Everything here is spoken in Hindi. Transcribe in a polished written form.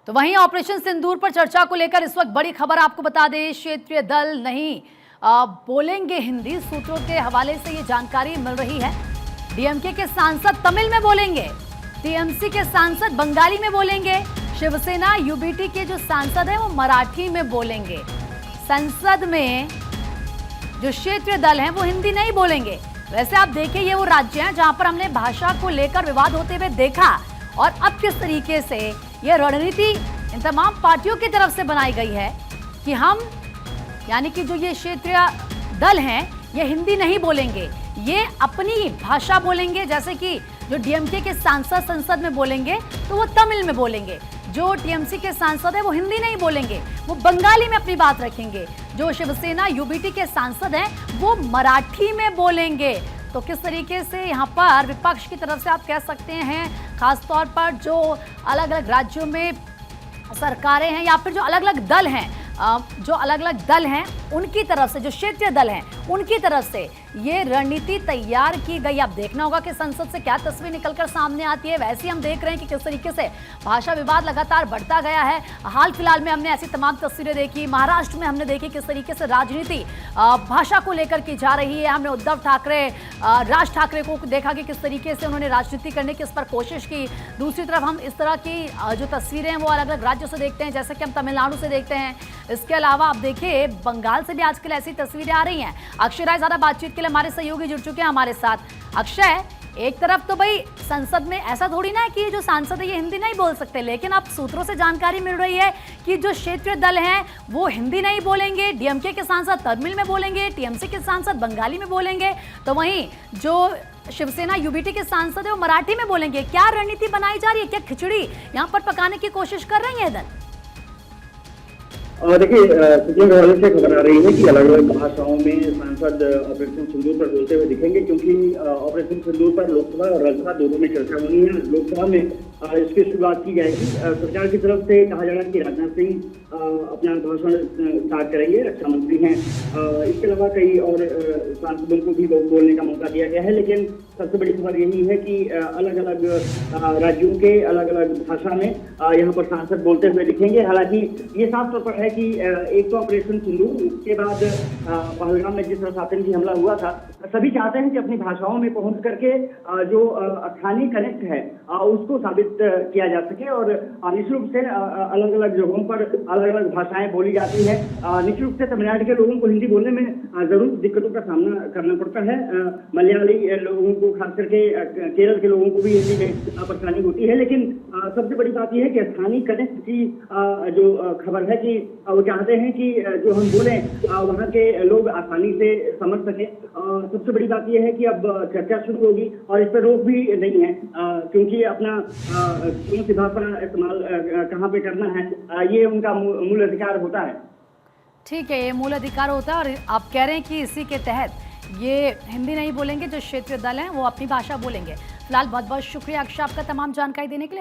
तो वहीं ऑपरेशन सिंदूर पर चर्चा को लेकर इस वक्त बड़ी खबर आपको बता दें, क्षेत्रीय दल नहीं बोलेंगे हिंदी। सूत्रों के हवाले से ये जानकारी मिल रही है। डीएमके के सांसद तमिल में बोलेंगे, टीएमसी के सांसद बंगाली में बोलेंगे, शिवसेना यूबीटी के जो सांसद हैं वो मराठी में बोलेंगे। संसद में जो क्षेत्रीय दल हैं वो हिंदी नहीं बोलेंगे। वैसे आप देखिए, ये वो राज्य हैं जहां पर हमने भाषा को लेकर विवाद होते हुए देखा, और अब किस तरीके से ये रणनीति इन तमाम पार्टियों की तरफ से बनाई गई है कि हम यानी कि जो ये क्षेत्रीय दल हैं ये हिंदी नहीं बोलेंगे, ये अपनी भाषा बोलेंगे। जैसे कि जो डीएमके के सांसद संसद में बोलेंगे तो वो तमिल में बोलेंगे, जो टीएमसी के सांसद है वो हिंदी नहीं बोलेंगे, वो बंगाली में अपनी बात रखेंगे, जो शिवसेना यूबीटी के सांसद हैं वो मराठी में बोलेंगे। तो किस तरीके से यहाँ पर विपक्ष की तरफ से आप कह सकते हैं, खासतौर पर जो अलग अलग राज्यों में सरकारें हैं या फिर जो अलग अलग दल हैं, उनकी तरफ से, जो क्षेत्रीय दल हैं उनकी तरफ से ये रणनीति तैयार की गई। अब देखना होगा कि संसद से क्या तस्वीर निकलकर सामने आती है। वैसे ही हम देख रहे हैं कि किस तरीके से भाषा विवाद लगातार बढ़ता गया है। हाल फिलहाल में हमने ऐसी तमाम तस्वीरें देखी, महाराष्ट्र में हमने देखी किस तरीके से राजनीति भाषा को लेकर की जा रही है। हमने उद्धव ठाकरे, राज ठाकरे को देखा कि किस तरीके से उन्होंने राजनीति करने की इस पर कोशिश की। दूसरी तरफ हम इस तरह की जो तस्वीरें हैं वो अलग अलग राज्यों से देखते हैं, जैसे कि हम तमिलनाडु से देखते हैं। इसके अलावा आप देखिए बंगाल से भी आजकल ऐसी तस्वीरें आ रही हैं। अक्षय राय ज़्यादा बातचीत के लिए हमारे सहयोगी जुड़ चुके हैं हमारे साथ। अक्षय, एक तरफ तो भाई संसद में ऐसा थोड़ी ना है कि जो सांसद है ये हिंदी नहीं बोल सकते, लेकिन अब सूत्रों से जानकारी मिल रही है कि जो क्षेत्रीय दल हैं वो हिंदी नहीं बोलेंगे, डीएमके के सांसद तमिल में बोलेंगे, टीएमसी के सांसद बंगाली में बोलेंगे, तो वहीं जो शिवसेना यूबीटी के सांसद है वो मराठी में बोलेंगे। क्या रणनीति बनाई जा रही है? क्या खिचड़ी यहाँ पर पकाने की कोशिश कर रही है दल? देखिए, सूत्रों के हवाले से खबर आ रही है कि अलग अलग भाषाओं में सांसद ऑपरेशन सिंदूर पर बोलते हुए दिखेंगे, क्योंकि ऑपरेशन सिंदूर पर लोकसभा और राज्यसभा दोनों में चर्चा होनी है। लोकसभा में इसकी शुरुआत की जाएगी। सरकार की तरफ से कहा जा रहा है कि राजनाथ सिंह अपना भाषण स्टार्ट करेंगे, रक्षा मंत्री हैं। इसके अलावा कई और सांसदों को भी बोलने का मौका दिया गया है, लेकिन सबसे बड़ी खबर यही है कि अलग अलग राज्यों के अलग अलग भाषा में यहाँ पर सांसद बोलते हुए दिखेंगे। हालांकि ये साफ तौर पर है कि एक तो ऑपरेशन सिंदूर, उसके बाद पहलगाम में जिस तरह आतंकी हमला हुआ था, सभी चाहते हैं कि अपनी भाषाओं में पहुंच करके जो स्थानीय कनेक्ट है उसको साबित किया जा सके। और निश्चित रूप से अलग अलग जगहों पर अलग अलग भाषाएं बोली जाती है। निश्चित रूप से तमिलनाडु के लोगों को हिंदी बोलने में जरूर दिक्कतों का सामना करना पड़ता है। मलयाली लोगों को, खास करके केरल के लोगों को भी हिंदी में परेशानी होती है। लेकिन सबसे बड़ी बात यह है कि स्थानीय कनेक्ट की जो खबर है कि वो चाहते हैं कि जो हम बोलें वहाँ के लोग आसानी से समझ सकें। सबसे बड़ी बात यह है कि अब चर्चा शुरू होगी और इस पर रोक भी नहीं है, क्योंकि अपना कौन सी भाषा इस्तेमाल कहाँ पे करना है ये उनका मूल अधिकार होता है। ठीक है, ये मूल अधिकार होता है, और आप कह रहे हैं कि इसी के तहत ये हिंदी नहीं बोलेंगे, जो क्षेत्रीय दल हैं वो अपनी भाषा बोलेंगे। फिलहाल बहुत बहुत शुक्रिया अक्षय आपका तमाम जानकारी देने के लिए।